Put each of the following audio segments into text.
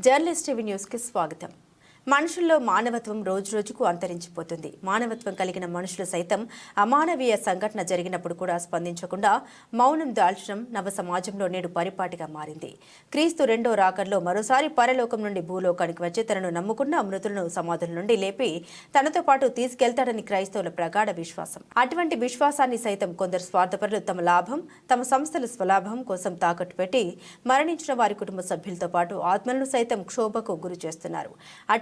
Journalist TV news కి స్వాగతం. మనుషుల్లో మానవత్వం రోజురోజుకు అంతరించిపోతుంది. మానవత్వం కలిగిన మనుషులు సైతం అమానవీయ సంఘటన జరిగినప్పుడు కూడా స్పందించకుండా మౌనం దాల్చడం నవ సమాజంలో నేడు పరిపాటిగా మారింది. క్రీస్తు రెండో రాకడలో మరోసారి పరలోకం నుండి భూలోకానికి వచ్చి తనను నమ్ముకున్న మృతులను సమాధుల నుండి లేపి తనతో పాటు తీసుకెళ్తాడని క్రైస్తవుల ప్రగాఢ విశ్వాసం. అటువంటి విశ్వాసాన్ని సైతం కొందరు స్వార్థపరులు తమ లాభం, తమ సంస్థల స్వలాభం కోసం తాకట్టు పెట్టి మరణించిన వారి కుటుంబ సభ్యులతో పాటు ఆత్మలను సైతం క్షోభకు గురి చేస్తున్నారు.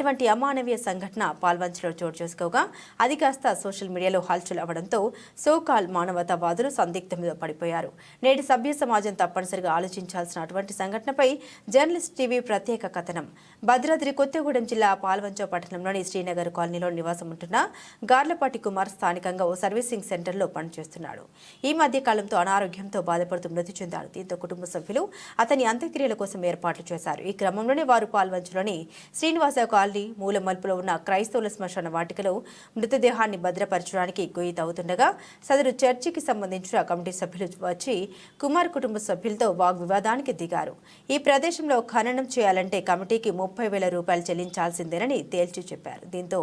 అటువంటి అమానవీయ సంఘటన పాల్వంచలో చోటు చేసుకోగా అది కాస్త సోషల్ మీడియాలో హల్చల్ అవడంతో సోకాల్ మానవతావాదులు సందిగ్ధంలో పడిపోయారు. నేటి సభ్య సమాజం తప్పనిసరిగా ఆలోచించాల్సిన అటువంటి సంఘటనపై జర్నలిస్ట్ టీవీ ప్రత్యేక కథనం. భద్రాద్రి కొత్తగూడెం జిల్లా పాల్వంచ పట్టణంలోని శ్రీనగర్ కాలనీలో నివాసం ఉంటున్న గార్లపాటి కుమార్ స్థానికంగా ఓ సర్వీసింగ్ సెంటర్లో పనిచేస్తున్నాడు. ఈ మధ్య కాలంతో అనారోగ్యంతో బాధపడుతూ మృతి చెందాడు. దీంతో కుటుంబ సభ్యులు అతని అంత్యక్రియల కోసం ఏర్పాట్లు చేశారు. ఈ క్రమంలోనే వారు పాల్వంచలోని శ్రీనివాస కాలనీ మూల మలుపులో ఉన్న క్రైస్తవుల శ్మశాన వాటికలో మృతదేహాన్ని భద్రపరచడానికి గొయ్యి తవ్వుతుండగా సదరు చర్చికి సంబంధించిన కమిటీ సభ్యులు వచ్చి కుమార్ కుటుంబ సభ్యులతో వాగ్వివాదానికి దిగారు. ఈ ప్రదేశంలో ఖననం చేయాలంటే కమిటీకి 30,000 రూపాయలు చెల్లించాల్సిందేనని తేల్చి చెప్పారు. దీంతో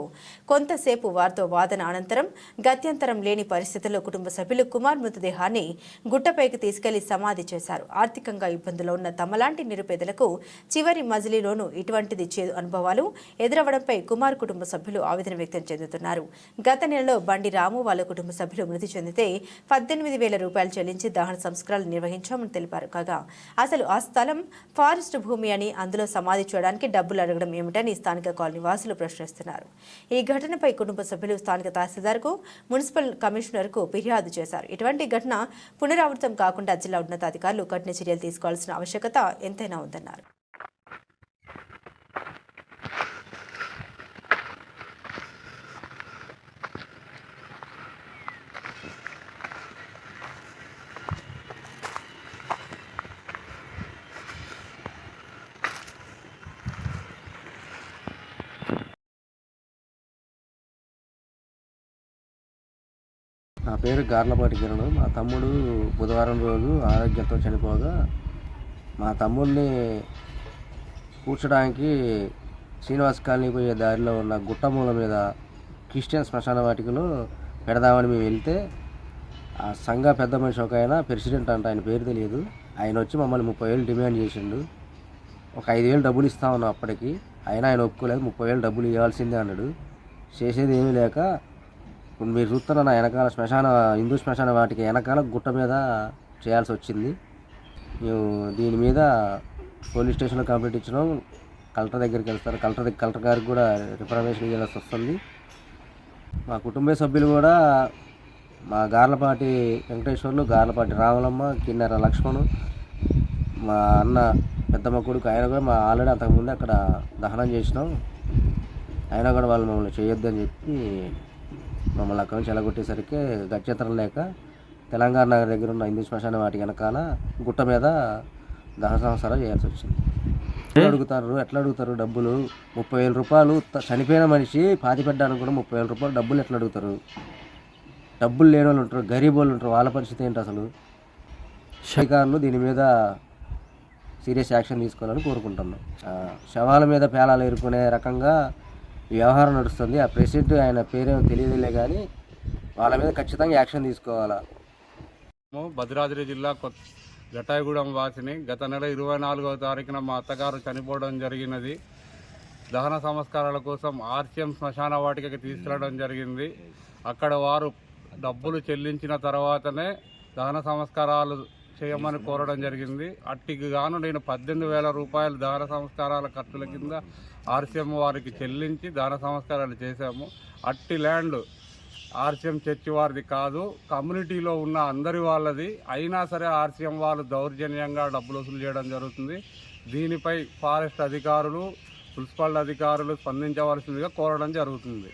కొంతసేపు వారితో వాదన అనంతరం గత్యంతరం లేని పరిస్థితుల్లో కుటుంబ సభ్యులు కుమార్ మృతదేహాన్ని గుట్టపైకి తీసుకెళ్లి సమాధి చేశారు. ఆర్థికంగా ఇబ్బందులో ఉన్న తమలాంటి నిరుపేదలకు చివరి మజిలీలోనూ ఇటువంటిది చేదు అనుభవాలు ఎదురవడంపై కుమార్ కుటుంబ సభ్యులు ఆవేదన వ్యక్తం చెందుతున్నారు. గత నెలలో బండి రాము వాళ్ళ కుటుంబ సభ్యులు మృతి చెందితే 18,000 రూపాయలు చెల్లించి దహన సంస్కారాలు నిర్వహించామని తెలిపారు. కాగా అసలు ఆ స్థలం ఫారెస్ట్ భూమి అని అందులో సమాధి చేయడానికి డబ్బులు అడగడం ఏమిటని స్థానిక కాలనీ వాసులు ప్రశ్నిస్తున్నారు. ఈ ఘటనపై కుటుంబ సభ్యులు స్థానిక తహసీల్దార్కు, మున్సిపల్ కమిషనర్కు ఫిర్యాదు చేశారు. ఇటువంటి ఘటన పునరావృతం కాకుండా జిల్లా ఉన్నతాధికారులు కఠిన చర్యలు తీసుకోవాల్సిన ఆవశ్యకత ఎంతైనా ఉందన్నారు. నా పేరు గార్లపాటి కిరణ్. మా తమ్ముడు బుధవారం రోజు ఆరోగ్యంతో చనిపోగా మా తమ్ముడిని కూర్చోడానికి శ్రీనివాస్ కాలనీ పోయే దారిలో ఉన్న గుట్టమూల మీద క్రిస్టియన్ శ్మశాన వాటికలో పెడదామని మేము వెళ్తే ఆ సంఘ పెద్ద మనిషి ఒక ఆయన ప్రెసిడెంట్ అంట, ఆయన పేరు తెలియదు, ఆయన వచ్చి మమ్మల్ని 30,000 డిమాండ్ చేసిండు. ఒక 5,000 డబ్బులు ఇస్తా ఉన్నాం అప్పటికి. అయినా ఆయన ఒప్పుకోలేదు. 30,000 డబ్బులు ఇవ్వాల్సిందే అన్నాడు. చేసేది ఏమీ లేక ఇప్పుడు మీరు చూస్తున్న నా వెనకాల హిందూ శ్మశాన వాటికి వెనకాల గుట్ట మీద చేయాల్సి వచ్చింది. మేము దీని మీద పోలీస్ స్టేషన్లో కంప్లైంట్ ఇచ్చినాం. కలెక్టర్ దగ్గరికి వెళ్తారు. కలెక్టర్ గారికి కూడా రిప్రజెంటేషన్ ఇవ్వాల్సి వస్తుంది. మా కుటుంబ సభ్యులు కూడా మా గార్లపాటి వెంకటేశ్వర్లు, గార్లపాటి రాములమ్మ, కిన్నెర లక్ష్మణు, మా అన్న పెద్దమ్మ కొడుకు, ఆయన కూడా మా ఆల్రెడీ అంతకుముందు అక్కడ దహనం చేసినాం. అయినా కూడా వాళ్ళు మమ్మల్ని చేయొద్దని చెప్పి మమ్మల్ని అక్కడి నుంచి ఎలగొట్టేసరికి గత్యంతరం లేక తెలంగాణ నగర్ దగ్గర ఉన్న హిందూ శ్మశాన వాటి వెనకాల గుట్ట మీద దహన సంస్కారాలు చేయాల్సి వచ్చింది. ఎట్లా అడుగుతారు డబ్బులు? 30,000 రూపాయలు చనిపోయిన మనిషి పాతిపెట్టడానికి కూడా 30,000 రూపాయలు డబ్బులు ఎట్లా అడుగుతారు? డబ్బులు లేని వాళ్ళు ఉంటారు, గరీబ్ వాళ్ళు ఉంటారు, వాళ్ళ పరిస్థితి ఏంటి అసలు? అధికారులు దీని మీద సీరియస్ యాక్షన్ తీసుకోవాలని కోరుకుంటున్నాం. శవాల మీద పేలాలు ఎరుకునే రకంగా వ్యవహారం నడుస్తుంది. ఆ ప్రెసిడెంట్ ఆయన పేరేమో తెలియదులే కానీ వాళ్ళ మీద ఖచ్చితంగా యాక్షన్ తీసుకోవాలా. భద్రాద్రి జిల్లా జటాయిగూడెం వాసిని. గత నెల 24వ తారీఖున మా అత్తగారు చనిపోవడం జరిగినది. దహన సంస్కారాల కోసం ఆర్సీఎం శ్మశాన వాటికకి తీసుకెళ్లడం జరిగింది. అక్కడ వారు డబ్బులు చెల్లించిన తర్వాతనే దహన సంస్కారాలు చేయమని కోరడం జరిగింది. అట్టికి గాను నేను 18,000 రూపాయలు దహన సంస్కారాల ఖర్చుల కింద ఆర్సీఎం వారికి చెల్లించి దహన సంస్కారాలు చేశాము. అట్టి ల్యాండ్ ఆర్సీఎం చర్చి వారిది కాదు, కమ్యూనిటీలో ఉన్న అందరి వాళ్ళది. అయినా సరే ఆర్సీఎం వాళ్ళు దౌర్జన్యంగా డబ్బులు వసూలు చేయడం జరుగుతుంది. దీనిపై ఫారెస్ట్ అధికారులు, మున్సిపల్ అధికారులు స్పందించవలసిందిగా కోరడం జరుగుతుంది.